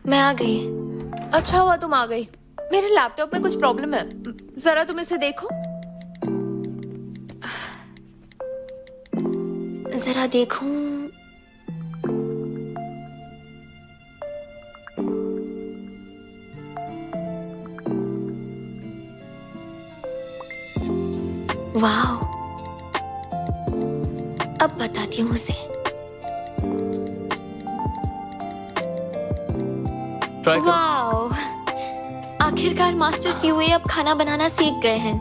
मैं आ गई। अच्छा हुआ तुम आ गई। मेरे लैपटॉप में कुछ प्रॉब्लम है, जरा तुम इसे देखो। जरा देखूं। वाह, अब बताती हूँ उसे। ट्राई करो। वाह, आखिरकार मास्टर सीओए अब खाना बनाना सीख गए हैं।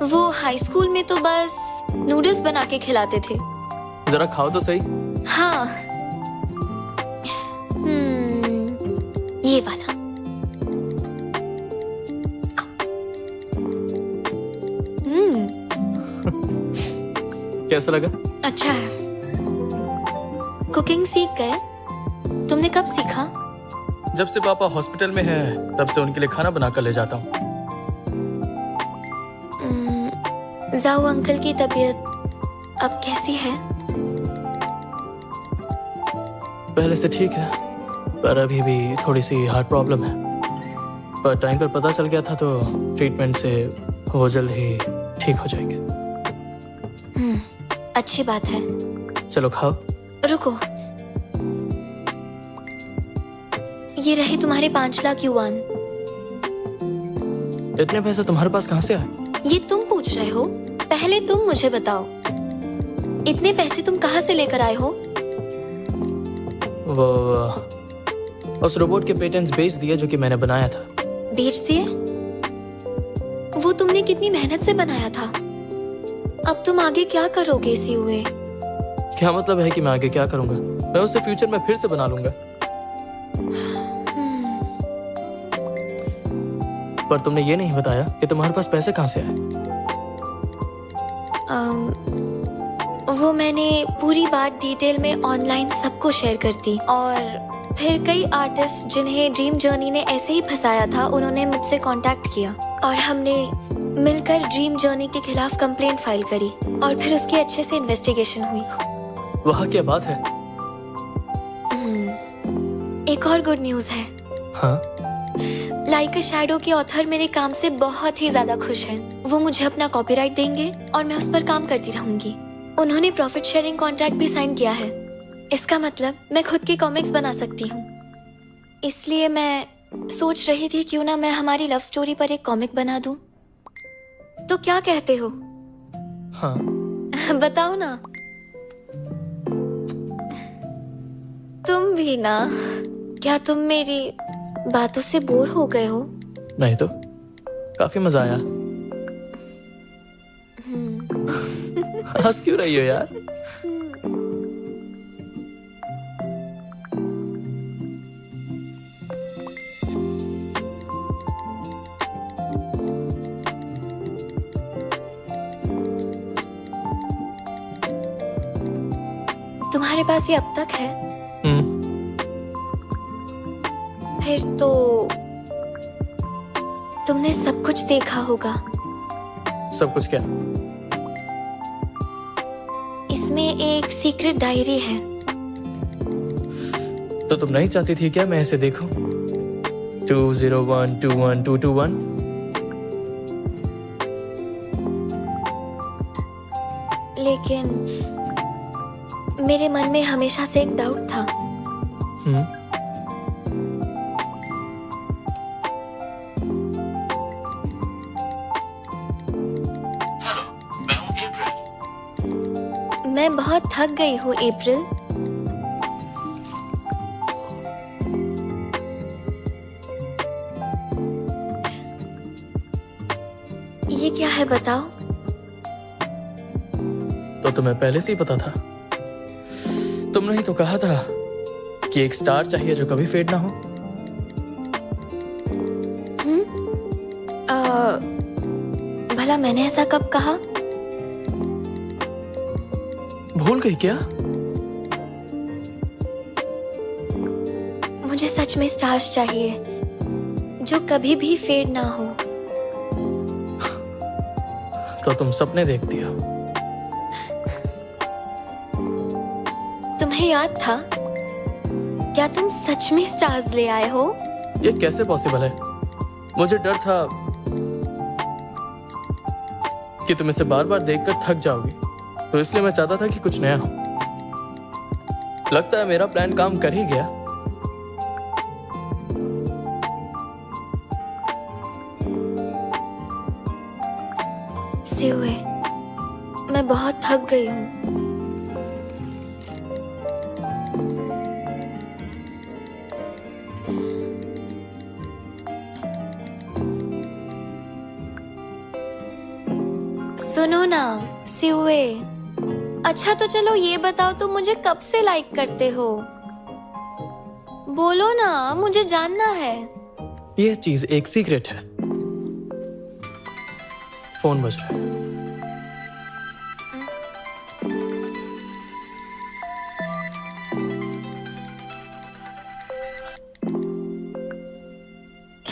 वो हाई स्कूल में तो बस नूडल्स बना के खिलाते थे। जरा खाओ तो सही। हाँ। ये वाला। कैसा लगा? अच्छा है। कुकिंग सीख गए? तुमने कब सीखा? जब से पापा हॉस्पिटल में है तब से उनके लिए खाना बनाकर ले जाता हूँ। जाओ अंकल की तबीयत अब कैसी है? पहले से ठीक है, पर अभी भी थोड़ी सी हार्ट प्रॉब्लम है। पर टाइम पर पता चल गया था तो ट्रीटमेंट से वो जल्द ही ठीक हो जाएंगे। अच्छी बात है। चलो खाओ। रुको, ये रहे तुम्हारे 5 लाख युआन। इतने पैसे तुम्हारे पास कहाँ से आए? ये तुम पूछ रहे हो? पहले तुम मुझे बताओ, इतने पैसे तुम कहाँ से लेकर आए हो? वो उस रोबोट के पेटेंट्स बेच दिए जो कि मैंने बनाया था। बेच दिए? वो तुमने कितनी मेहनत से बनाया था। अब तुम आगे क्या करोगे सीओए? क्या मतलब है कि मैं आगे क्या करूंगा? मैं उसे फ्यूचर में फिर से बना लूंगा। पर तुमने ये नहीं बताया कि तुम्हारे पास पैसे कहाँ से आए। वो मैंने पूरी बात डिटेल में ऑनलाइन सबको शेयर कर दी, और फिर कई आर्टिस्ट जिन्हें ड्रीम जर्नी ने ऐसे ही फंसाया था उन्होंने मुझसे कांटेक्ट किया, और हमने मिलकर ड्रीम जर्नी के खिलाफ कंप्लेंट फाइल करी, और फिर उसकी अच्छे से इन्वेस्टिगेशन हुई। वाह, क्या बात है। एक और गुड न्यूज है। हाँ? लाइक अ शैडो के ऑथर मेरे काम से बहुत ही ज्यादा खुश हैं। वो मुझे अपना कॉपीराइट देंगे और मैं उस पर काम करती रहूंगी। उन्होंने प्रॉफिट शेयरिंग कॉन्ट्रैक्ट भी साइन किया है। इसका मतलब मैं खुद की कॉमिक्स बना सकती हूँ। इसलिए मैं सोच रही थी क्यों ना मैं हमारी लव स्टोरी पर एक कॉमिक बना दूं। तो क्या कहते हो? हाँ। बताओ ना। तुम भी ना। क्या तुम मेरी बातों से बोर हो गए हो? नहीं तो, काफी मजा आया। हंस क्यों रही हो यार? तुम्हारे पास ये अब तक है? फिर तो तुमने सब कुछ देखा होगा। सब कुछ क्या? इसमें एक सीक्रेट डायरी है। तो तुम नहीं चाहती थी क्या मैं इसे देखूं? 201212221। लेकिन मेरे मन में हमेशा से एक डाउट था। मैं बहुत थक गई हूँ अप्रैल। ये क्या है बताओ? तो तुम्हें पहले से ही पता था। तुमने ही तो कहा था कि एक स्टार चाहिए जो कभी फेड ना हो। भला मैंने ऐसा कब कहा? भूल गई क्या? मुझे सच में स्टार्स चाहिए जो कभी भी फेड ना हो। तो तुम सपने देखती हो। तुम्हें याद था क्या तुम सच में स्टार्स ले आए हो? ये कैसे पॉसिबल है? मुझे डर था कि तुम इसे बार बार देखकर थक जाओगी, तो इसलिए मैं चाहता था कि कुछ नया हो। लगता है मेरा प्लान काम कर ही गया। सियुए, मैं बहुत थक गई हूँ। सुनो ना सियुए, अच्छा तो चलो ये बताओ तुम मुझे कब से लाइक करते हो? बोलो ना, मुझे जानना है। यह चीज एक सीक्रेट है। फोन बज रहा है।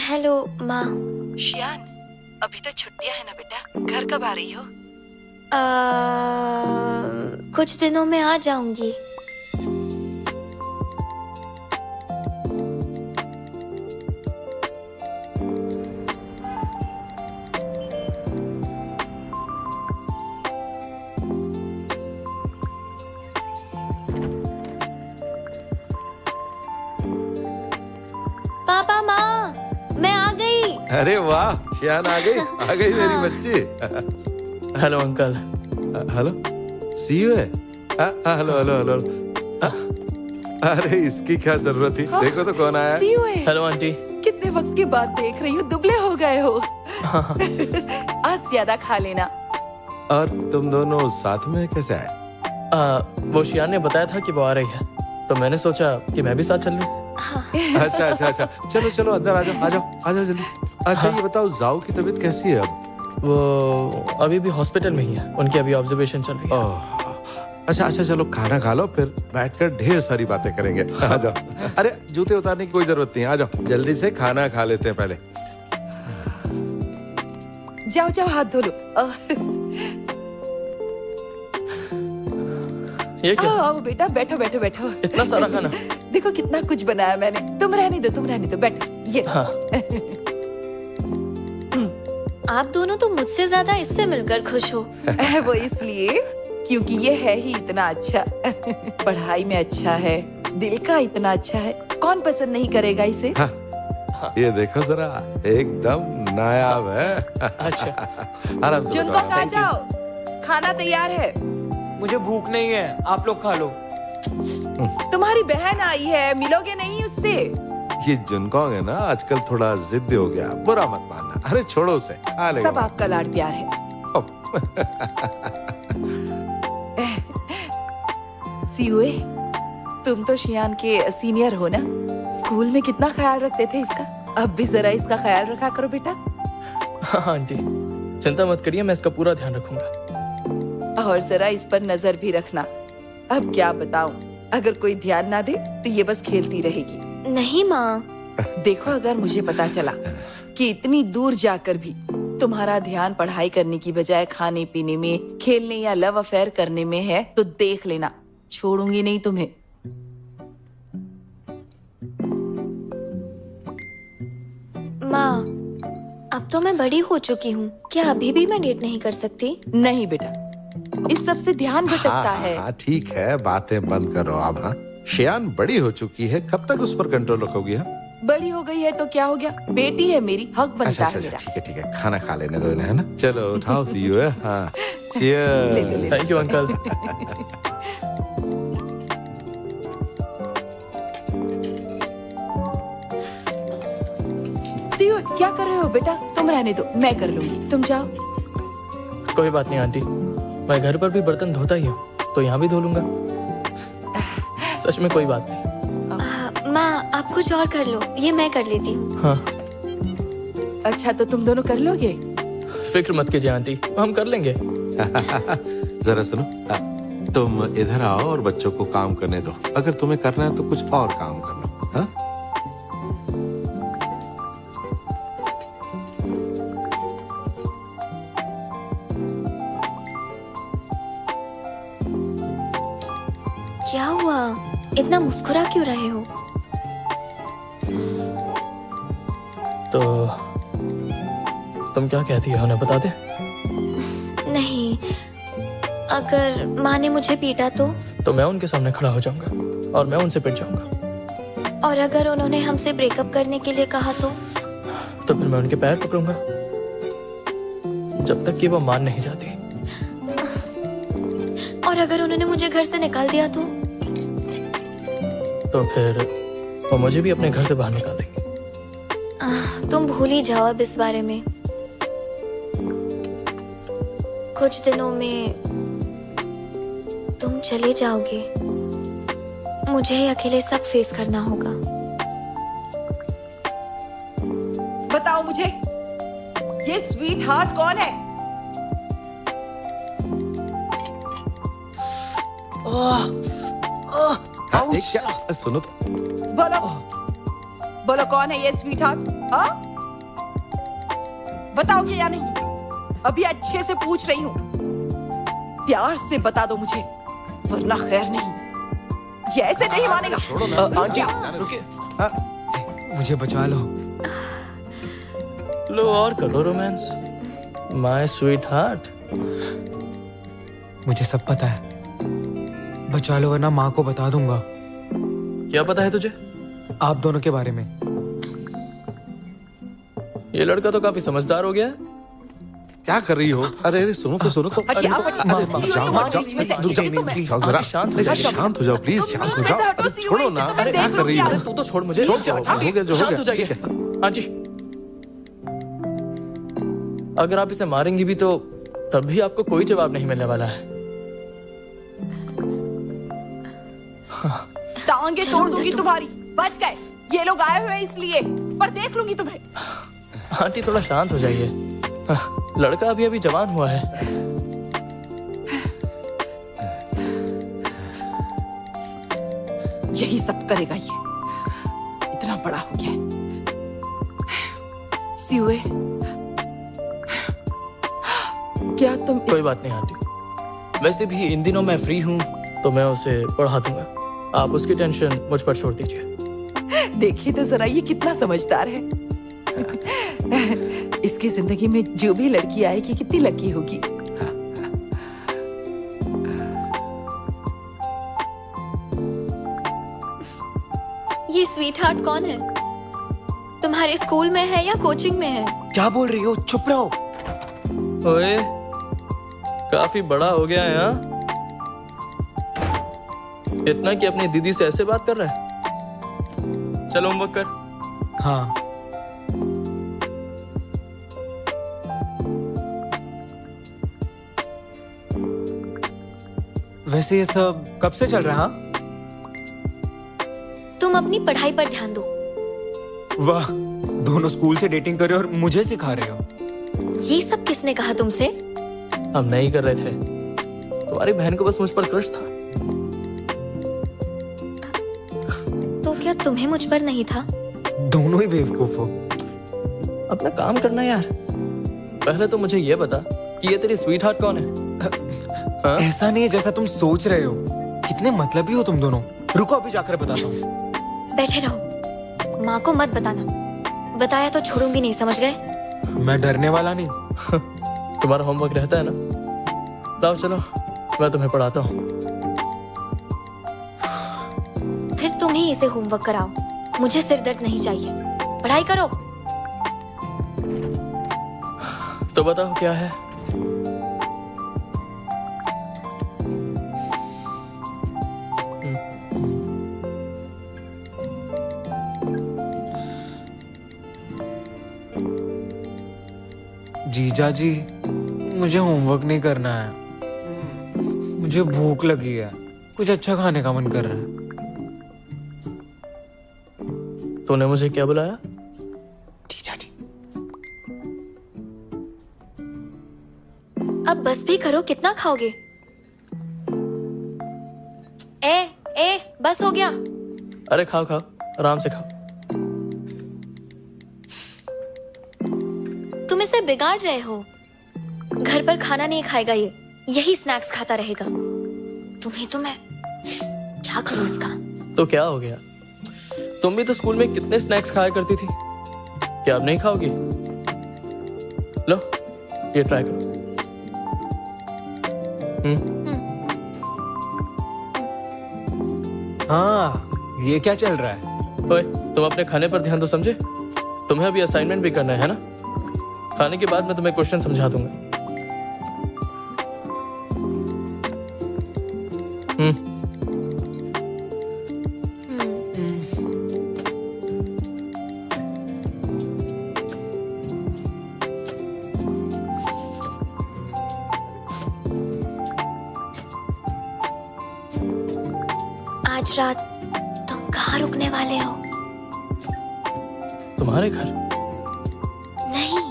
हेलो माँ। शियान, अभी तो छुट्टियां है ना बेटा, घर कब आ रही हो? कुछ दिनों में आ जाऊंगी। पापा माँ, मैं आ गई। अरे वाह, शियान आ गई मेरी बच्ची। Hello uncle. Hello, see you है? Hello hello hello. अरे इसकी क्या जरूरत थी? देखो तो कौन आया है। सी हुए, हेलो आंटी। कितने वक्त के बाद देख रही हूँ, दुबले हो गए हो। आज ज्यादा खा लेना। और तुम दोनों साथ में कैसे आए? वो शियान ने बताया था कि वो आ रही है, तो मैंने सोचा कि मैं भी साथ चल लूं। अच्छा अच्छा अच्छा, चलो चलो अंदर आ जाओ, आ जाओ आ जाओ जल्दी। अच्छा ये बताओ, जाओ की तबीयत कैसी है अब? वो अभी भी हॉस्पिटल में ही है, उनकी अभी ऑब्जर्वेशन चल रही है। ओह, अच्छा अच्छा, चलो खाना खा लो, फिर बैठकर ढेर सारी बातें करेंगे। आ जाओ। अरे जूते उतारने की कोई जरूरत नहीं, आ जाओ जल्दी से खाना खा लेते हैं पहले। जाओ जाओ, हाथ धो लो। ये क्या? आओ बेटा, बैठो बैठो बैठो। इतना सारा खाना? देखो कितना कुछ बनाया मैंने। तुम रहने दो, बैठो। ये हाँ। आप दोनों तो मुझसे ज्यादा इससे मिलकर खुश हो। वो इसलिए क्योंकि ये है ही इतना अच्छा। पढ़ाई में अच्छा है, दिल का इतना अच्छा है, कौन पसंद नहीं करेगा इसे? हाँ। ये देखो जरा, एकदम नायाब है। अच्छा। आराम से जुनको बताओ। आ जाओ, खाना तैयार है। मुझे भूख नहीं है, आप लोग खा लो। तुम्हारी बहन आई है, मिलोगे नहीं उससे? ये जुनकोंग है ना, आजकल थोड़ा जिद्दी हो गया, बुरा मत मानना। अरे छोड़ो उसे, खा लेगा। सब आपका लाड प्यार है। सीयुए, तुम तो शियान के सीनियर हो ना, स्कूल में कितना ख्याल रखते थे इसका। अब भी जरा इसका ख्याल रखा करो बेटा। हाँ आंटी, चिंता मत करिए, मैं इसका पूरा ध्यान रखूंगा। और जरा इस पर नजर भी रखना। अब क्या बताऊं, अगर कोई ध्यान ना दे तो ये बस खेलती रहेगी। नहीं माँ। देखो, अगर मुझे पता चला कि इतनी दूर जाकर भी तुम्हारा ध्यान पढ़ाई करने की बजाय खाने पीने में, खेलने या लव अफेयर करने में है, तो देख लेना, छोड़ूंगी नहीं तुम्हें। माँ, अब तो मैं बड़ी हो चुकी हूँ, क्या अभी भी मैं डेट नहीं कर सकती? नहीं बेटा, इस सब से ध्यान भटकता है। हाँ ठीक है, बातें बंद करो आप। हाँ, शियान बड़ी हो चुकी है, कब तक उस पर कंट्रोल रखोगी? हाँ, बड़ी हो गई है तो क्या हो गया, बेटी है मेरी, हक बनता अच्छा है अच्छा मेरा। ठीक है, खाना खा लेने दो इन्हें, है ना? चलो उठाओ, सी यू है। हाँ, cheers। ले लो। Thank you uncle. सीयू, क्या कर रहे हो बेटा? तुम रहने दो, मैं कर लूंगी, तुम जाओ। कोई बात नहीं आंटी, मैं घर पर भी बर्तन धोता ही हूँ, तो यहाँ भी धो लूंगा। सच में कोई बात नहीं। माँ, आप कुछ और कर लो, ये मैं कर लेती हूँ। हाँ, अच्छा तो तुम दोनों कर लोगे? फिक्र मत कीजिए आंटी, हम कर लेंगे। जरा सुनो, तुम इधर आओ और बच्चों को काम करने दो। अगर तुम्हें करना है तो कुछ और काम कर लो। हाँ? क्या हुआ, इतना मुस्कुरा क्यों रहे हो? तो तुम क्या कहती हो, उन्हें बता दे? नहीं, अगर माँ ने मुझे पीटा तो मैं उनके सामने खड़ा हो जाऊंगा और मैं उनसे पिट जाऊंगा। और अगर उन्होंने हमसे ब्रेकअप करने के लिए कहा तो फिर मैं उनके पैर पकड़ूंगा जब तक कि वो मान नहीं जाती। और अगर उन्होंने मुझे घर से निकाल दिया तो फिर वो मुझे भी अपने घर से बाहर निकाल देंगी। तुम भूल ही जाओ अब इस बारे में। कुछ दिनों में तुम चले जाओगे, मुझे अकेले सब फेस करना होगा। बताओ मुझे, ये स्वीट हार्ट कौन है? क्या सुनो तो। बोलो बोलो, कौन है ये स्वीट हार्ट? हाँ, बताओगे या नहीं? अभी अच्छे से पूछ रही हूँ, प्यार से बता दो मुझे, वरना खैर नहीं। ये ऐसे नहीं मानेगा। छोड़ो ना। आंटी रुकिए। मुझे बचा लो। लो और करो रोमांस, माय स्वीट हार्ट। मुझे सब पता है, बचा लो वरना माँ को बता दूंगा क्या पता है तुझे आप दोनों के बारे में। ये लड़का तो काफी समझदार हो गया है। क्या कर रही हो? अरे अरे सुनो तो सुनो तो। हटिए, आप अरे, हटिए। अरे, सीओ, जाओ, माँ जाओ, बीच में से रुक जाओ, खींची तुम्हें। जाओ जरा। आंटी, शांत हो जाओ। शांत हो जाओ प्लीज, तुम शांत हो बीच में जाओ। से हटो, अरे, सीओ, छोड़ो इससे ना। तुम्हें अरे देख क्या कर लूंगी रही हो? यार। तू तो छोड़ मुझे। छोड़ जाओ, आंटी, हो गया जो हो शांत गया, हो जाइए। ठीक है। आंटी, अगर आप इसे मारेंगी भी तो तब भी आपको कोई जवाब नहीं मिलने वाला है। टांगे तोड़ दूंगी तुम्हारी। बच गए, ये लोग आए हुए हैं इसलिए, पर देख लूंगी तुम्हें। आंटी थोड़ा शांत हो जाइए, लड़का अभी अभी जवान हुआ है। यही सब करेगा ये, इतना बड़ा हो गया है। सियुए, क्या तुम कोई बात नहीं आंटी, वैसे भी इन दिनों मैं फ्री हूँ तो मैं उसे पढ़ा दूंगा। आप उसकी टेंशन मुझ पर छोड़ दीजिए। देखिए तो जरा ये कितना समझदार है। इसकी जिंदगी में जो भी लड़की आएगी कितनी लकी होगी। ये स्वीट हार्ट कौन है? तुम्हारे स्कूल में है या कोचिंग में है? क्या बोल रही हो? चुप रहो। ओए, काफी बड़ा हो गया है हाँ? इतना कि अपनी दीदी से ऐसे बात कर रहा है। चलो होमवर्क कर। हाँ, वैसे ये सब कब से चल रहा है? हाँ? तुम अपनी पढ़ाई पर ध्यान दो। वाह, दोनों स्कूल से डेटिंग कर रहे हो और मुझे सिखा रहे हो। ये सब किसने कहा तुमसे? हम नहीं कर रहे थे, तुम्हारी बहन को बस मुझ पर क्रश था। तो क्या तुम्हें मुझ पर नहीं था? दोनों ही बेवकूफ हो। अपना काम करना यार। पहले तो मुझे ये बता कि ये तेरी स्वीट हार्ट कौन है? हाँ? ऐसा नहीं है जैसा तुम सोच रहे हो। कितने मतलबी हो तुम दोनों। रुको, अभी जाकर बताता हूँ। बैठे रहो, माँ को मत बताना। बताया तो छोड़ूंगी नहीं, समझ गए? मैं डरने वाला नहीं। तुम्हारा होमवर्क रहता है ना? लाओ चलो, मैं तुम्हें पढ़ाता हूँ। फिर तुम ही इसे होमवर्क कराओ, मुझे सिर दर्द नहीं चाहिए। पढ़ाई करो। तो बताओ क्या है? जीजा जी, मुझे होमवर्क नहीं करना है। मुझे भूख लगी है, कुछ अच्छा खाने का मन कर रहा है। तूने मुझे क्या बुलाया? जीजा जी, अब बस भी करो, कितना खाओगे? ए, बस हो गया। अरे खाओ खाओ, आराम से खाओ। तुम इसे बिगाड़ रहे हो। घर पर खाना नहीं खाएगा ये, यही स्नैक्स खाता रहेगा। तुम्हें क्या करूं इसका? तो क्या हो गया? तुम भी तो स्कूल में कितने स्नैक्स खाया करती थी। क्या आप नहीं खाओगी? लो, ये ट्राई करो। हाँ, ये क्या चल रहा है? ओए, तुम अपने खाने पर ध्यान तो समझे? तुम्हें अभी असाइनमेंट भी करना है ना? खाने के बाद मैं तुम्हें क्वेश्चन समझा दूंगा। आज रात तुम कहाँ रुकने वाले हो? तुम्हारे घर? नहीं,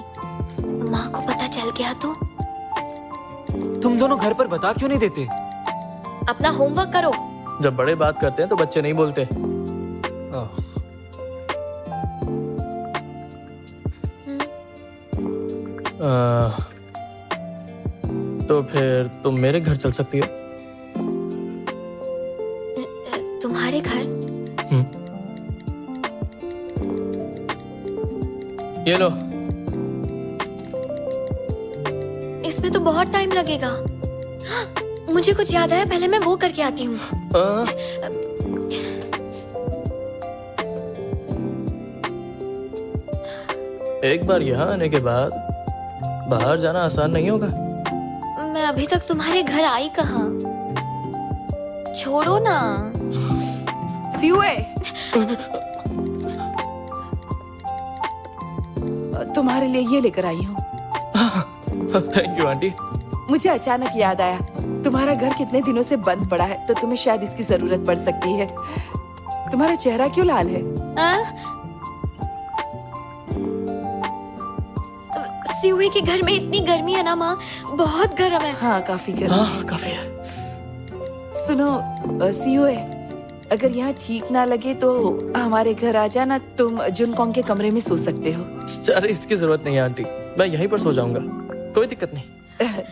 माँ को पता चल गया तो? तुम दोनों घर पर बता क्यों नहीं देते? अपना होमवर्क करो। जब बड़े बात करते हैं तो बच्चे नहीं बोलते। आह, तो फिर तुम मेरे घर चल सकती हो। तुम्हारे घर? ये लो। इसमें तो बहुत टाइम लगेगा। मुझे कुछ याद आया, पहले मैं वो करके आती हूँ। एक बार यहाँ आने के बाद बाहर जाना आसान नहीं होगा। मैं अभी तक तुम्हारे घर आई कहाँ? छोड़ो ना। सियुए, तुम्हारे लिए ये लेकर आई हूँ। Thank you aunty. मुझे अचानक याद आया, तुम्हारा घर कितने दिनों से बंद पड़ा है, तो तुम्हें शायद इसकी जरूरत पड़ सकती है। तुम्हारा चेहरा क्यों लाल है? सियुए के घर में इतनी गर्मी है ना माँ, बहुत गर्म है। हाँ, काफी गर्म है। हाँ, काफी है। सुनो सियुए, अगर यहाँ ठीक ना लगे तो हमारे घर आ जाना। तुम जुनकोंग के कमरे में सो सकते हो। अरे इसकी जरूरत नहीं है आंटी, मैं यहीं पर सो जाऊंगा, कोई दिक्कत नहीं।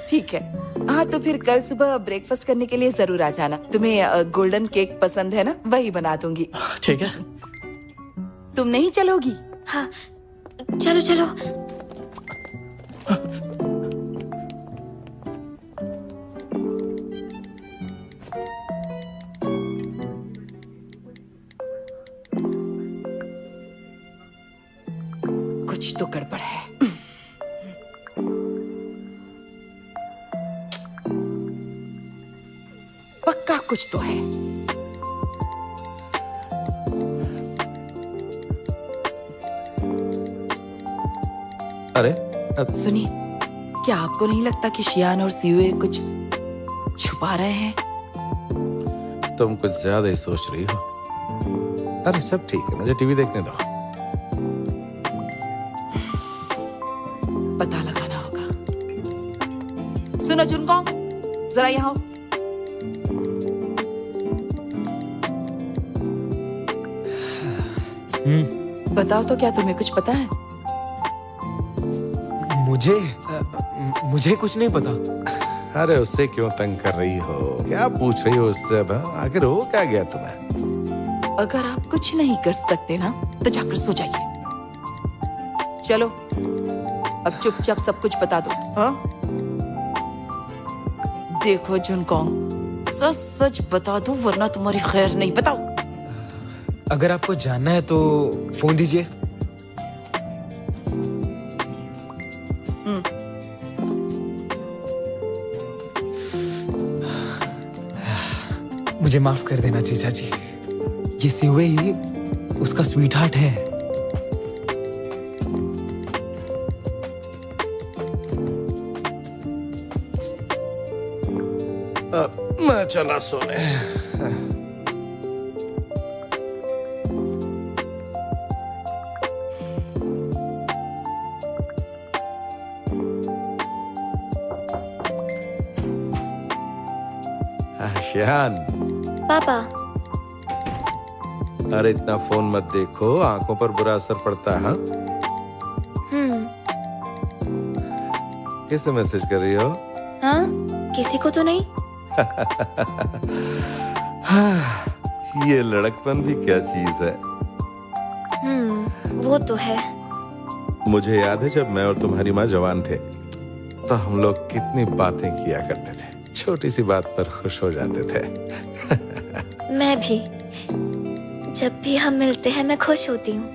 ठीक है। हाँ, तो फिर कल सुबह ब्रेकफास्ट करने के लिए जरूर आ जाना। तुम्हें गोल्डन केक पसंद है ना, वही बना दूंगी। ठीक है। तुम नहीं चलोगी? हाँ, चलो चलो। कुछ तो गड़बड़ है। पक्का कुछ तो है। अरे सुनिए, क्या आपको नहीं लगता कि शियान और सियुए कुछ छुपा रहे हैं? तुम कुछ ज्यादा ही सोच रही हो। अरे सब ठीक है, मुझे टीवी देखने दो। पता लगाना होगा। सुनो जुनकोंग, जरा यहाँ आओ। बताओ तो, क्या तुम्हें कुछ पता है? मुझे कुछ नहीं पता। अरे उससे क्यों तंग कर रही हो? क्या पूछ रही हो उससे? अब आखिर हो क्या गया तुम्हें? अगर आप कुछ नहीं कर सकते ना, तो जाकर सो जाइए। चलो, अब चुपचाप सब कुछ बता दो। हाँ? देखो जुनकोंग, सच सच बता दो, वरना तुम्हारी खैर नहीं। बताओ। अगर आपको जानना है तो फोन दीजिए। मुझे माफ कर देना जीजा जी, ये सियुए ही उसका स्वीट हार्ट है। मैं चला सोने। शियान, पापा, अरे इतना फोन मत देखो, आंखों पर बुरा असर पड़ता है। हाँ? किसे मैसेज कर रही हो? हाँ, किसी को तो नहीं। ये लड़कपन भी क्या चीज है। वो तो है। मुझे याद है जब मैं और तुम्हारी माँ जवान थे तो हम लोग कितनी बातें किया करते थे, छोटी सी बात पर खुश हो जाते थे। मैं भी, जब भी हम मिलते हैं मैं खुश होती हूँ।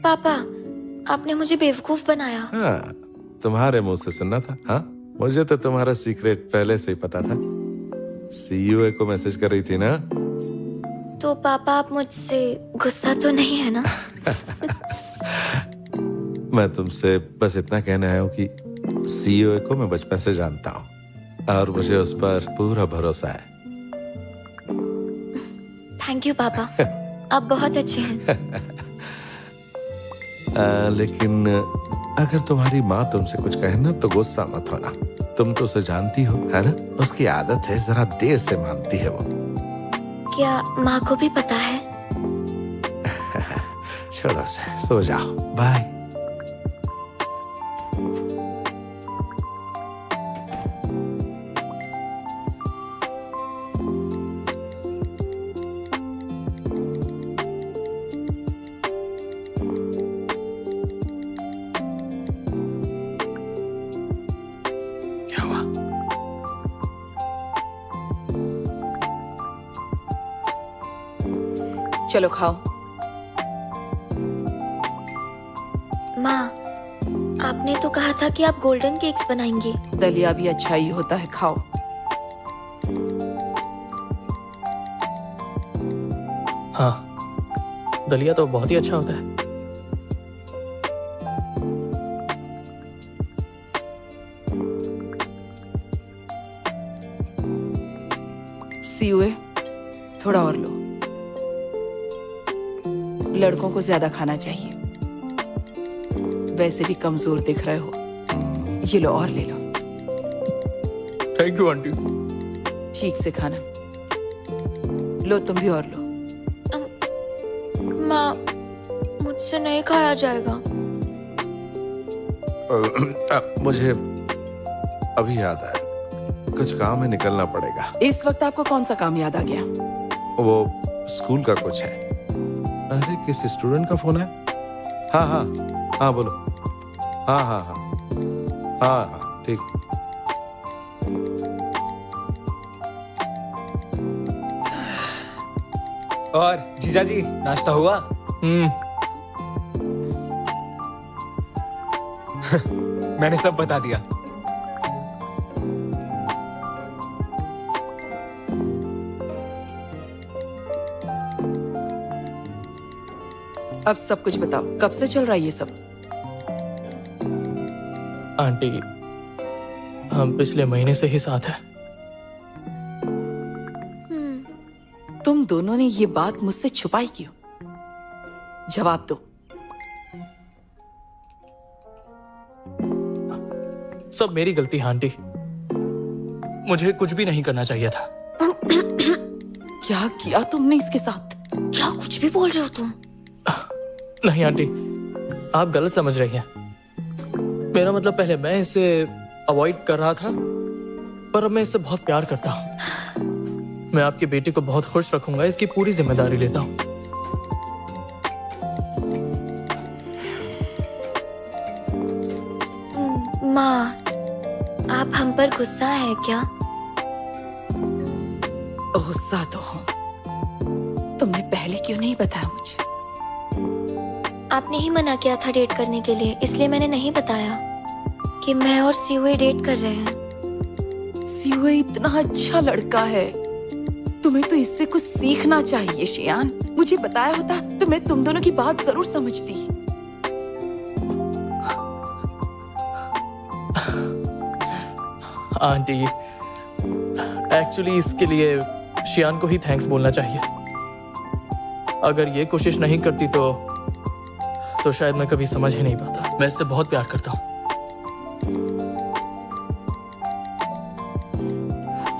पापा, आपने मुझे बेवकूफ बनाया। हाँ, तुम्हारे मुंह से सुनना था। हाँ, मुझे तो तुम्हारा सीक्रेट पहले से ही पता था। सीयूए को मैसेज कर रही थी ना? तो पापा आप मुझसे गुस्सा तो नहीं है ना? मैं तुमसे बस इतना कहने आया हूँ कि सीयूए को मैं बचपन से जानता हूँ और मुझे उस पर पूरा भरोसा है। थैंक यू पापा, आप बहुत अच्छे हैं। लेकिन अगर तुम्हारी माँ तुमसे कुछ कहे ना तो गुस्सा मत होना। तुम तो उसे जानती हो, है ना? उसकी आदत है, जरा देर से मानती है वो। क्या माँ को भी पता है? छोड़ो से, सो जाओ, बाय। क्या हुआ? चलो खाओ। माँ, आपने तो कहा था कि आप गोल्डन केक्स बनाएंगी। दलिया भी अच्छा ही होता है, खाओ। हाँ, दलिया तो बहुत ही अच्छा होता है। सीयूए, थोड़ा और लो। लड़कों को ज्यादा खाना चाहिए, वैसे भी कमजोर दिख रहे हो। ये लो और ले लो। Thank you aunty. ठीक से खाना। लो तुम भी और लो। माँ, मुझसे नहीं खाया जाएगा। मुझे अभी याद आया, कुछ काम है, निकलना पड़ेगा। इस वक्त आपको कौन सा काम याद आ गया? वो स्कूल का कुछ है। अरे किसी स्टूडेंट का फोन है? हाँ हाँ हाँ, बोलो। हाँ हाँ हाँ हाँ हाँ, ठीक। और जीजा जी, नाश्ता हुआ? मैंने सब बता दिया। अब सब कुछ बताओ, कब से चल रहा है ये सब? आंटी, हम पिछले महीने से ही साथ हैं। तुम दोनों ने ये बात मुझसे छुपाई क्यों? जवाब दो। सब मेरी गलती है आंटी, मुझे कुछ भी नहीं करना चाहिए था। क्या किया तुमने इसके साथ? क्या कुछ भी बोल रहे हो तुम? नहीं आंटी, आप गलत समझ रही हैं। मेरा मतलब, पहले मैं इसे अवॉइड कर रहा था, पर अब मैं इससे बहुत प्यार करता हूँ। मैं आपकी बेटी को बहुत खुश रखूंगा, इसकी पूरी जिम्मेदारी लेता हूँ। माँ, आप हम पर गुस्सा है क्या? गुस्सा तो हूँ। तुमने पहले क्यों नहीं बताया मुझे? आपने ही मना किया था डेट करने के लिए, इसलिए मैंने नहीं बताया कि मैं और सीयूए डेट कर रहे हैं। सीयूए इतना अच्छा लड़का है, तुम्हें तो इससे कुछ सीखना चाहिए शियान। मुझे बताया होता तो मैं तुम दोनों की बात जरूर समझती। आंटी, एक्चुअली इसके लिए शियान को ही थैंक्स बोलना चाहिए। अगर ये कोशिश नहीं करती तो शायद मैं कभी समझ ही नहीं पाता। मैं इससे बहुत प्यार करता हूँ।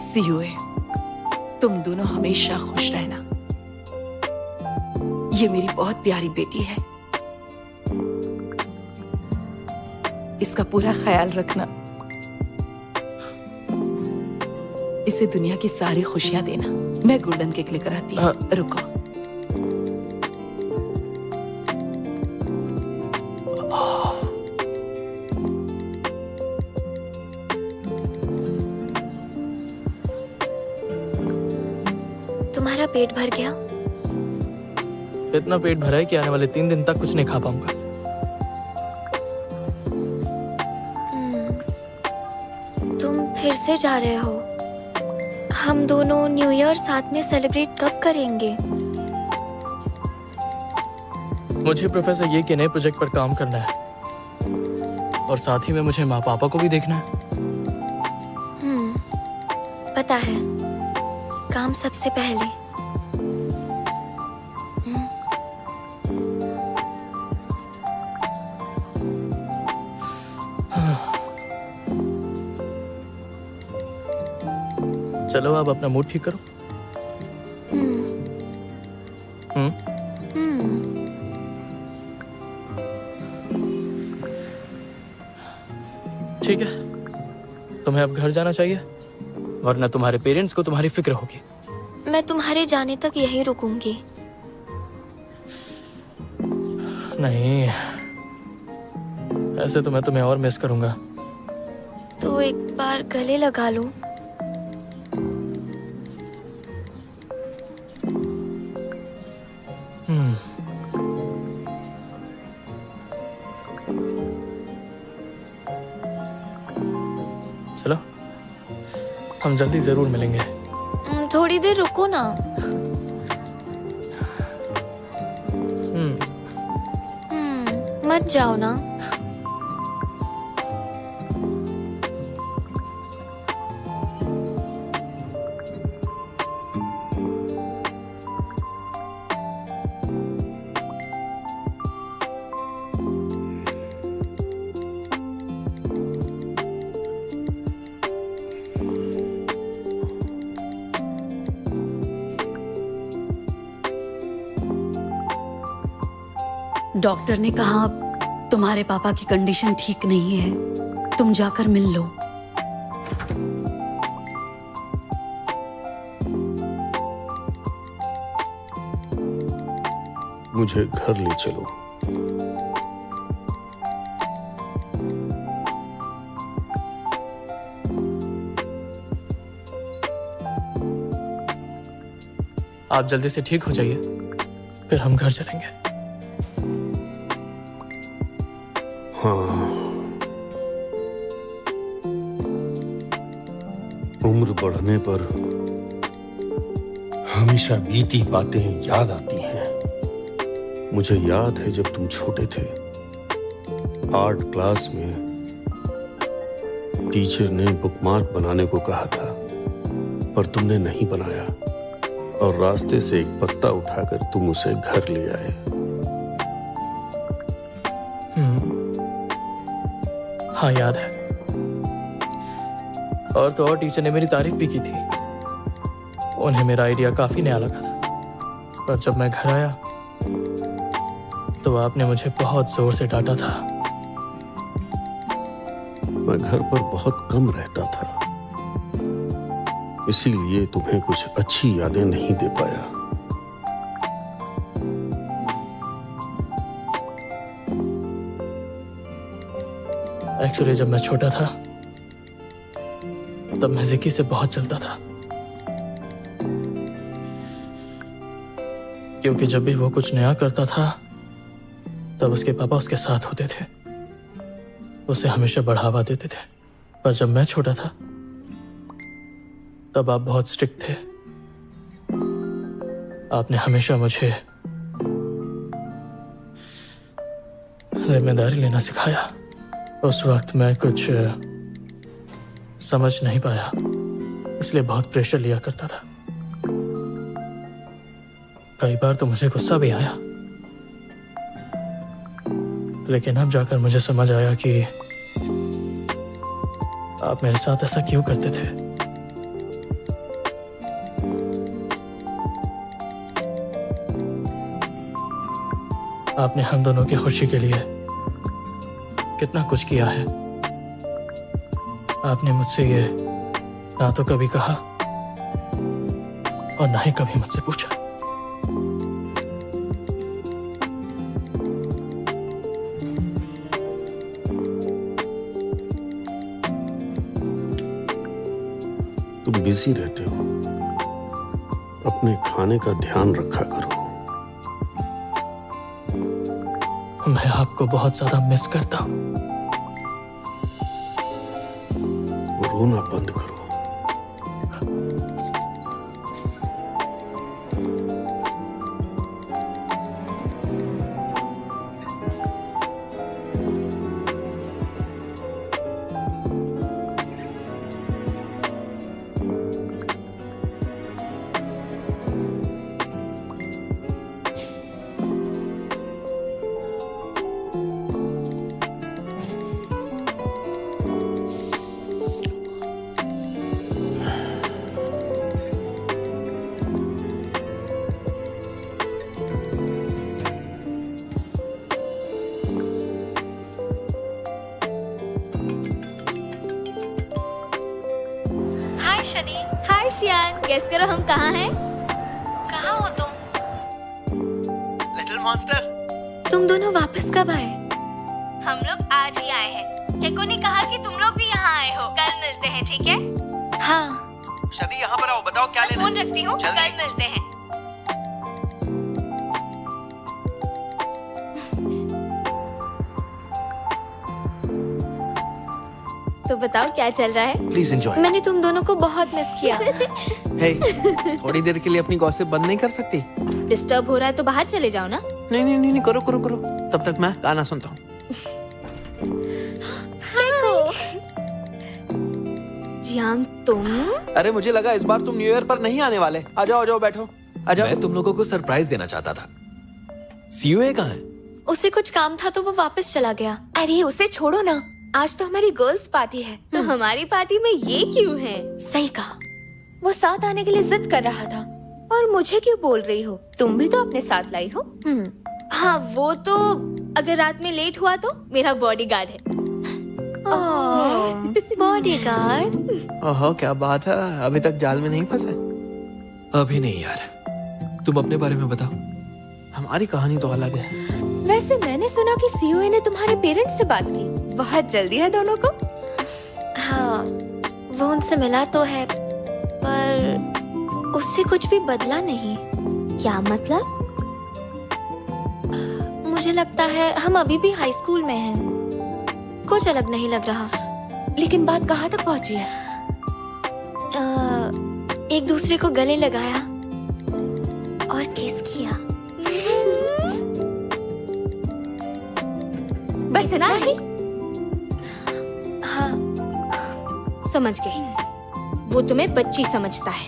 सीयूए, तुम दोनों हमेशा खुश रहना। ये मेरी बहुत प्यारी बेटी है, इसका पूरा ख्याल रखना। इसे दुनिया की सारी खुशियां देना। मैं गोल्डन केक लेकर आती हूँ। रुको। तुम्हारा पेट भर गया? इतना पेट भरा है कि आने वाले 3 दिन तक कुछ नहीं खा पाऊंगा। तुम फिर से जा रहे हो? हम दोनों न्यू ईयर साथ में सेलिब्रेट कब करेंगे? मुझे प्रोफेसर ये के नए प्रोजेक्ट पर काम करना है और साथ ही में मुझे माँ पापा को भी देखना है। पता है, काम सबसे पहले। चलो आप अपना मूड ठीक करो। ठीक है, तुम्हें अब घर जाना चाहिए, वरना तुम्हारे पेरेंट्स को तुम्हारी फिक्र होगी। मैं तुम्हारे जाने तक यहीं रुकूंगी। नहीं, ऐसे तो मैं तुम्हें और मिस करूंगा। तो एक बार गले लगा लो। चलो, हम जल्दी जरूर मिलेंगे। थोड़ी देर रुको ना। मत जाओ ना। डॉक्टर ने कहा तुम्हारे पापा की कंडीशन ठीक नहीं है, तुम जाकर मिल लो। मुझे घर ले चलो। आप जल्दी से ठीक हो जाइए, फिर हम घर चलेंगे। हाँ, उम्र बढ़ने पर हमेशा बीती बातें याद आती हैं। मुझे याद है जब तुम छोटे थे, आर्ट क्लास में टीचर ने बुकमार्क बनाने को कहा था, पर तुमने नहीं बनाया और रास्ते से एक पत्ता उठाकर तुम उसे घर ले आए। हाँ, याद है। और तो और टीचर ने मेरी तारीफ भी की थी। उन्हें मेरा आइडिया काफी नया लगा था, पर जब मैं घर आया तो आपने मुझे बहुत जोर से डांटा था। मैं घर पर बहुत कम रहता था, इसीलिए तुम्हें कुछ अच्छी यादें नहीं दे पाया। एक्चुअली जब मैं छोटा था तब मैं जिक्की से बहुत चलता था, क्योंकि जब भी वो कुछ नया करता था तब उसके पापा उसके साथ होते थे, उसे हमेशा बढ़ावा देते थे। पर जब मैं छोटा था तब आप बहुत स्ट्रिक्ट थे। आपने हमेशा मुझे जिम्मेदारी लेना सिखाया। उस वक्त मैं कुछ समझ नहीं पाया, इसलिए बहुत प्रेशर लिया करता था। कई बार तो मुझे गुस्सा भी आया, लेकिन अब जाकर मुझे समझ आया कि आप मेरे साथ ऐसा क्यों करते थे। आपने हम दोनों की खुशी के लिए कितना कुछ किया है। आपने मुझसे ये ना तो कभी कहा और ना ही कभी मुझसे पूछा। तुम बिजी रहते हो, अपने खाने का ध्यान रखा करो। मैं आपको बहुत ज्यादा मिस करता हूँ। रोना बंद करो। हाय शनी। हाय शियान, गेस करो हम कहाँ हैं? कहाँ हो तुम? Little monster. तुम दोनों वापस कब आए? हम लोग आज ही आए हैं। केको ने कहा कि तुम लोग भी यहाँ आए हो। कल मिलते हैं, ठीक है? हाँ। शादी यहाँ पर आओ, बताओ क्या लेना फोन रखती हूँ, जल्दी। कल मिलते हैं। तो बताओ क्या चल रहा है? Please enjoy. मैंने तुम दोनों को बहुत मिस किया। हे, थोड़ी देर के लिए अपनी गॉसिप बंद नहीं कर सकती? डिस्टर्ब हो रहा है तो बाहर चले जाओ ना। नहीं नहीं नहीं, करो करो करो। तब तक मैं गाना सुनता हूँ। जियांग, तुम? अरे मुझे लगा इस बार तुम न्यू ईयर पर नहीं आने वाले। आ जाओ आ जाओ, बैठो आ जाओ। मैं तुम लोगों को सरप्राइज देना चाहता था। सीयूए कहाँ है? उसे कुछ काम था तो वो वापस चला गया। अरे उसे छोड़ो ना, आज तो हमारी गर्ल्स पार्टी है। तो हमारी पार्टी में ये क्यों है? सही कहा। वो साथ आने के लिए जिद कर रहा था। और मुझे क्यों बोल रही हो? तुम भी तो अपने साथ लाई हो। हाँ, वो तो अगर रात में लेट हुआ तो मेरा बॉडीगार्ड है। बॉडीगार्ड। ओहो, क्या बात है, अभी तक जाल में नहीं फंसे? अभी नहीं यार, तुम अपने बारे में बताओ। हमारी कहानी तो अलग है। वैसे मैंने सुना कि सीओए ने तुम्हारे पेरेंट्स से बात की। बहुत जल्दी है दोनों को। हाँ, वो उनसे मिला तो है, पर उससे कुछ भी बदला नहीं। क्या मतलब? मुझे लगता है हम अभी भी हाई स्कूल में हैं। कुछ अलग नहीं लग रहा। लेकिन बात कहाँ तक पहुँची है? एक दूसरे को गले लगाया और किस किया। बस इतना ही? हाँ। समझ गई। वो तुम्हें बच्ची समझता है।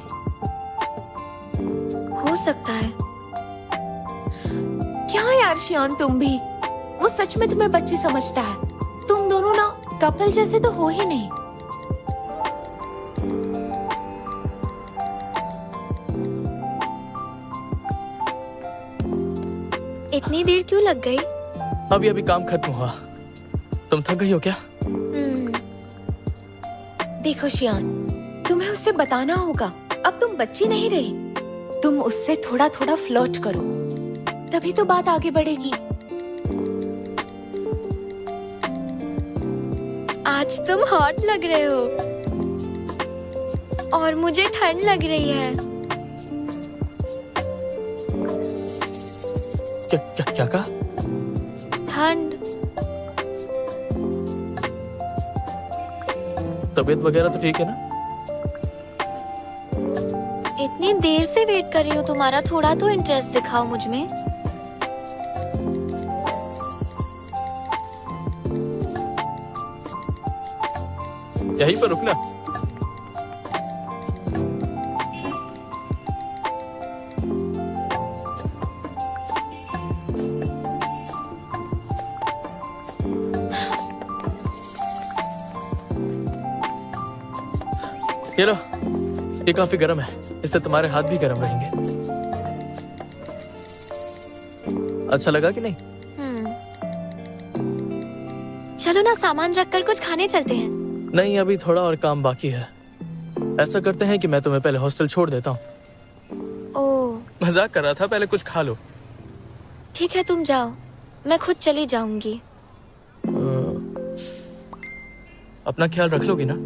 हो सकता है। क्या यार शियान, तुम भी? वो सच में तुम्हें बच्ची समझता है? तुम दोनों ना कपल जैसे तो हो ही नहीं। इतनी देर क्यों लग गई? अभी अभी काम खत्म हुआ। तुम थक गई हो क्या? देखो शियान, तुम्हें उससे बताना होगा, अब तुम बच्ची नहीं रही। तुम उससे थोड़ा थोड़ा फ्लर्ट करो, तभी तो बात आगे बढ़ेगी। आज तुम हॉट लग रहे हो और मुझे ठंड लग रही है। क्या क्या क्या कहा? ठंड। तबीयत वगैरह तो ठीक है ना? इतनी देर से वेट कर रही हूँ तुम्हारा, थोड़ा तो इंटरेस्ट दिखाओ मुझ में। यहीं पर रुकना। ये लो, ये काफी गर्म है, इससे तुम्हारे हाथ भी गर्म रहेंगे। अच्छा लगा कि नहीं? चलो ना, सामान रखकर कुछ खाने चलते हैं। नहीं, अभी थोड़ा और काम बाकी है। ऐसा करते हैं कि मैं तुम्हें पहले हॉस्टल छोड़ देता हूँ। ओह, मजाक कर रहा था, पहले कुछ खा लो। ठीक है, तुम जाओ, मैं खुद चली जाऊंगी। अपना ख्याल रख लोगी ना?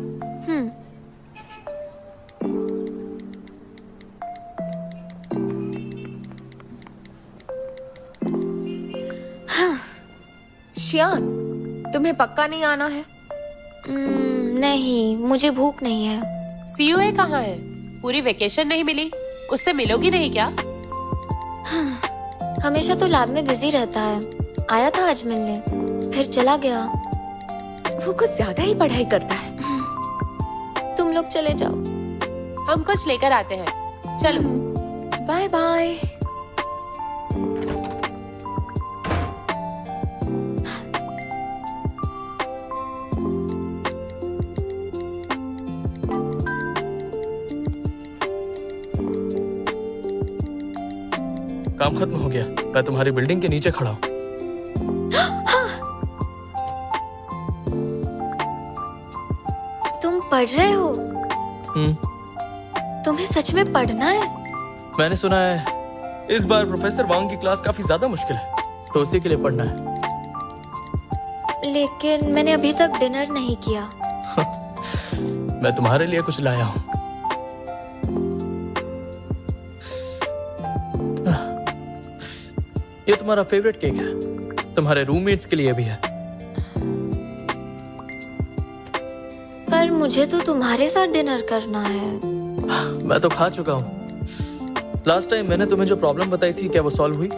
शियान, तुम्हें पक्का नहीं आना है? नहीं, मुझे भूख नहीं है। सीयूए कहाँ है? पूरी वेकेशन नहीं मिली, उससे मिलोगी नहीं क्या? हमेशा तो लैब में बिजी रहता है। आया था आज मिलने, फिर चला गया। वो कुछ ज्यादा ही पढ़ाई करता है। तुम लोग चले जाओ, हम कुछ लेकर आते हैं। चलो। Bye bye. काम खत्म हो गया, मैं तुम्हारी बिल्डिंग के नीचे खड़ा हूँ। तुम पढ़ रहे हो? हम्म। तुम्हें सच में पढ़ना है? मैंने सुना है इस बार प्रोफेसर वांग की क्लास काफी ज्यादा मुश्किल है, तो उसी के लिए पढ़ना है। लेकिन मैंने अभी तक डिनर नहीं किया। मैं तुम्हारे लिए कुछ लाया हूँ। ये तुम्हारा फेवरेट केक है, तुम्हारे रूममेट्स के लिए भी है। पर मुझे तो तुम्हारे साथ डिनर करना है। मैं तो खा चुका हूँ। लास्ट टाइम मैंने तुम्हें जो प्रॉब्लम बताई थी, क्या वो सॉल्व हुई?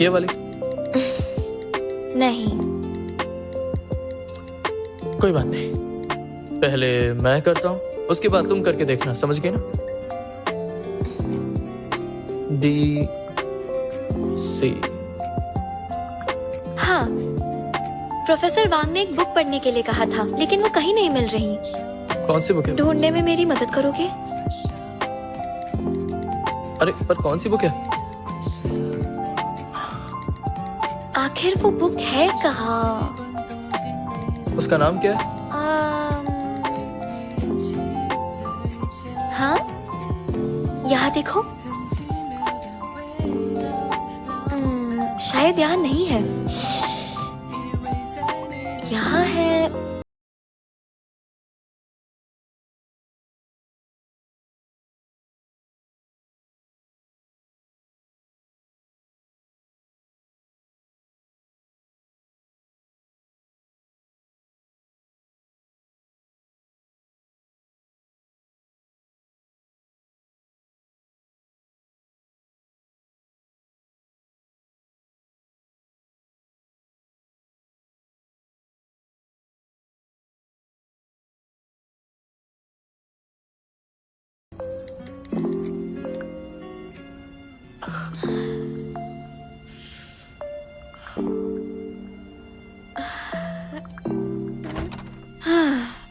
ये वाली? नहीं। कोई बात नहीं, पहले मैं करता हूँ, उसके बाद तुम करके देखना, समझ गए ना? D C. हाँ, प्रोफेसर वांग ने एक बुक पढ़ने के लिए कहा था, लेकिन वो कहीं नहीं मिल रही। कौन सी बुक है? ढूंढने में मेरी मदद करोगे? अरे पर कौन सी बुक है? आखिर वो बुक है कहाँ? उसका नाम क्या है? हाँ, यहाँ देखो। शायद यहाँ नहीं है। यहाँ है।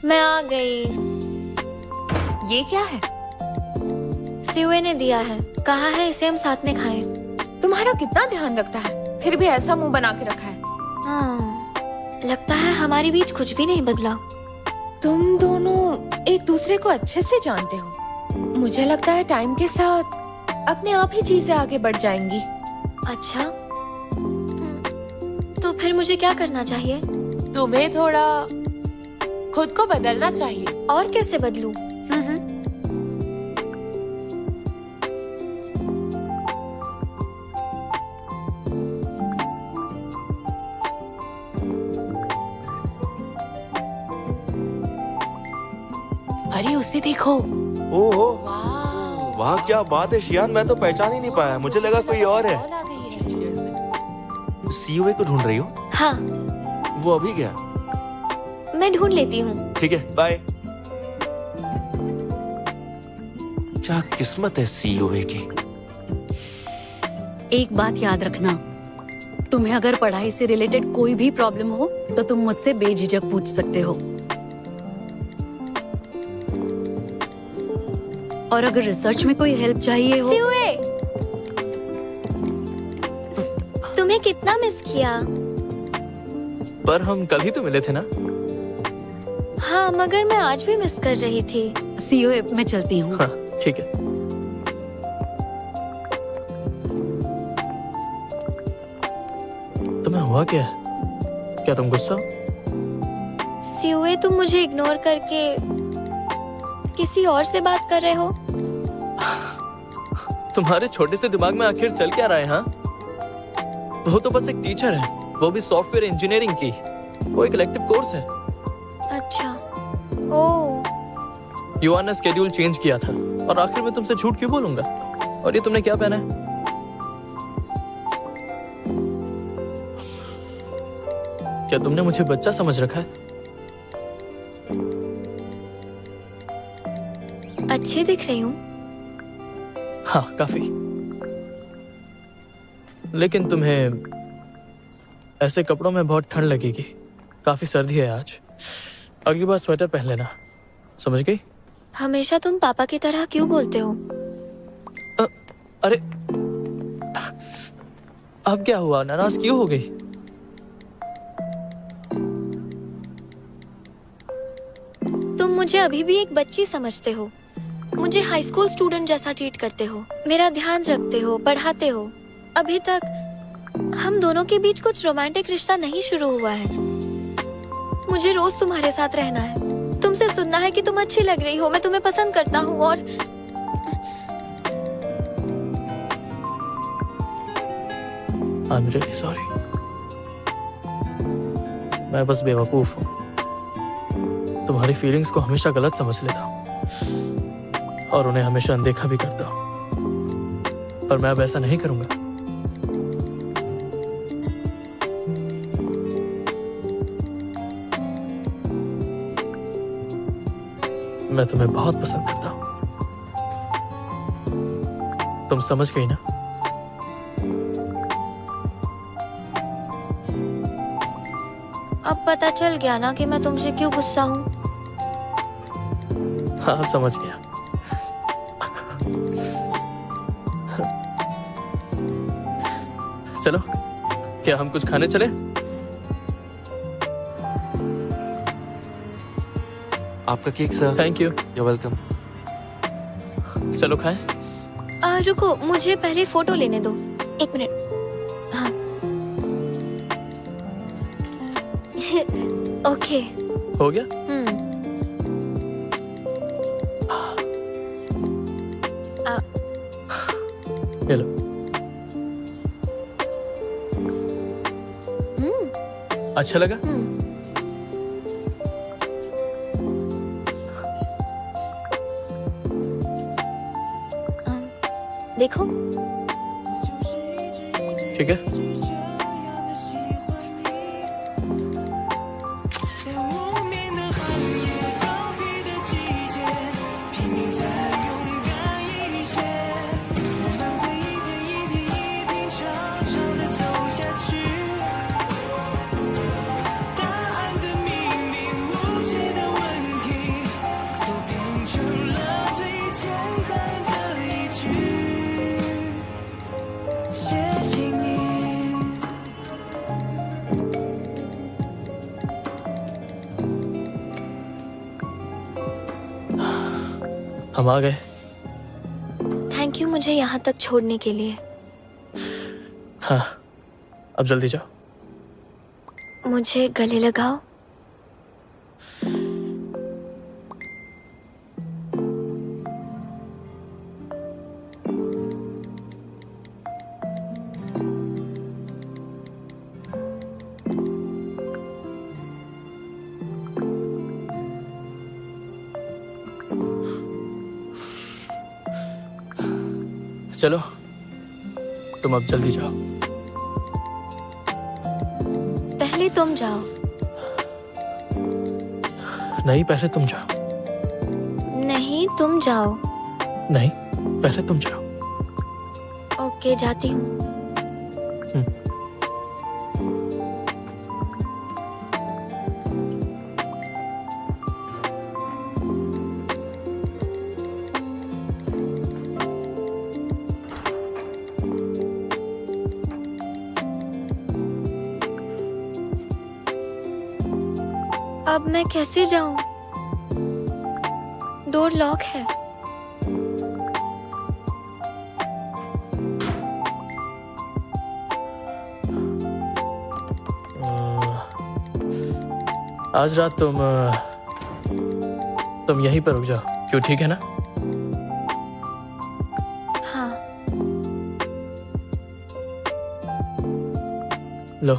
मैं आ गई। ये क्या है? सीयूए ने दिया है, कहा है इसे हम साथ में खाएं। तुम्हारा कितना ध्यान रखता है, फिर भी ऐसा मुंह बना के रखा है। हाँ, लगता है हमारे बीच कुछ भी नहीं बदला। तुम दोनों एक दूसरे को अच्छे से जानते हो। मुझे लगता है टाइम के साथ अपने आप ही चीजें आगे बढ़ जाएंगी। अच्छा, तो फिर मुझे क्या करना चाहिए? तुम्हें थोड़ा खुद को बदलना चाहिए। और कैसे बदलूं? अरे उसे देखो। ओहो, वाह क्या बात है शियान, मैं तो पहचान ही नहीं पाया, मुझे लगा कोई और है। सीयूए को ढूंढ रही हो? हाँ। वो अभी गया? मैं ढूंढ लेती हूँ। ठीक है, बाय। क्या किस्मत है सीयूए की। एक बात याद रखना, तुम्हें अगर पढ़ाई से रिलेटेड कोई भी प्रॉब्लम हो तो तुम मुझसे बेझिझक पूछ सकते हो, और अगर रिसर्च में कोई हेल्प चाहिए हो। सीयूए, तुम्हें कितना मिस किया। पर हम कल ही तो मिले थे ना? हाँ, मगर मैं आज भी मिस कर रही थी। सीयूए, मैं चलती हूँ। हाँ, ठीक है। तुम्हें हुआ क्या? क्या तुम गुस्सा? सीयूए, तुम मुझे इग्नोर करके किसी और से बात कर रहे हो? तुम्हारे छोटे से दिमाग में आखिर चल क्या रहा है? हाँ, वो तो बस एक टीचर है, वो भी सॉफ्टवेयर इंजीनियरिंग की। वो एक इलेक्टिव कोर्स है। अच्छा। ओह। युवान ने स्केड्यूल चेंज किया था और आखिर में तुमसे झूठ क्यों बोलूंगा। और ये तुमने क्या पहना है? क्या तुमने मुझे बच्चा समझ रखा है? अच्छी दिख रही हूँ। हाँ, काफी। लेकिन तुम्हें ऐसे कपड़ों में बहुत ठंड लगेगी। काफी सर्दी है आज। अगली बार स्वेटर पहन लेना, समझ गई? हमेशा तुम पापा की तरह क्यों बोलते हो? अरे अब क्या हुआ? नाराज क्यों हो गई? तुम मुझे अभी भी एक बच्ची समझते हो। मुझे हाई स्कूल स्टूडेंट जैसा ट्रीट करते हो, मेरा ध्यान रखते हो, पढ़ाते हो। अभी तक हम दोनों के बीच कुछ रोमांटिक रिश्ता नहीं शुरू हुआ है। मुझे रोज तुम्हारे साथ रहना है, तुमसे सुनना है कि तुम अच्छी लग रही हो, मैं तुम्हें पसंद करता हूँ। और I'm really sorry। मैं बस बेवकूफ हूँ, तुम्हारी फीलिंग्स को हमेशा गलत समझ लेता हूँ और उन्हें हमेशा अनदेखा भी करता हूँ। पर मैं अब ऐसा नहीं करूंगा। मैं तुम्हें बहुत पसंद करता हूँ, तुम समझ गई ना? अब पता चल गया ना कि मैं तुमसे क्यों गुस्सा हूँ। हाँ, समझ गया। चलो, क्या हम कुछ खाने चले? आपका cake sir. Thank you. You welcome. चलो खाएं। रुको, मुझे पहले फोटो लेने दो। एक मिनट। हाँ। ओके। हो गया? ये लो। अच्छा लगा? देखो। ठीक है। हम आ गए। थैंक यू मुझे यहाँ तक छोड़ने के लिए। हाँ, अब जल्दी जाओ। मुझे गले लगाओ। चलो, तुम अब जल्दी जाओ। पहले तुम जाओ। नहीं, पहले तुम जाओ। नहीं, तुम जाओ। नहीं, पहले तुम जाओ। ओके, जाती हूँ। अब मैं कैसे जाऊं? डोर लॉक है। आज रात तुम यहीं पर रुक जाओ, क्यों? ठीक है ना? हाँ। लो,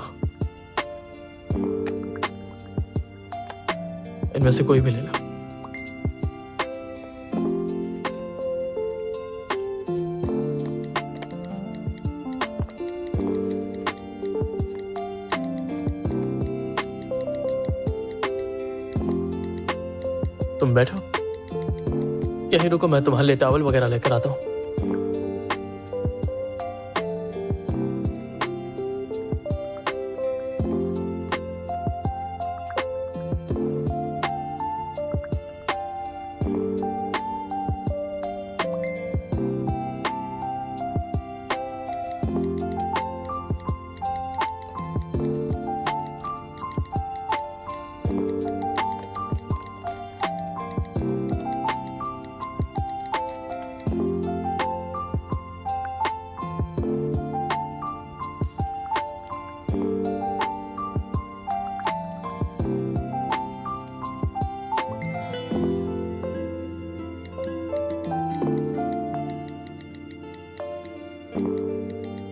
इनमें से कोई भी ले लो। तुम बैठो, यहीं रुको, मैं तुम्हारे लिए टॉवल वगैरह लेकर आता हूँ।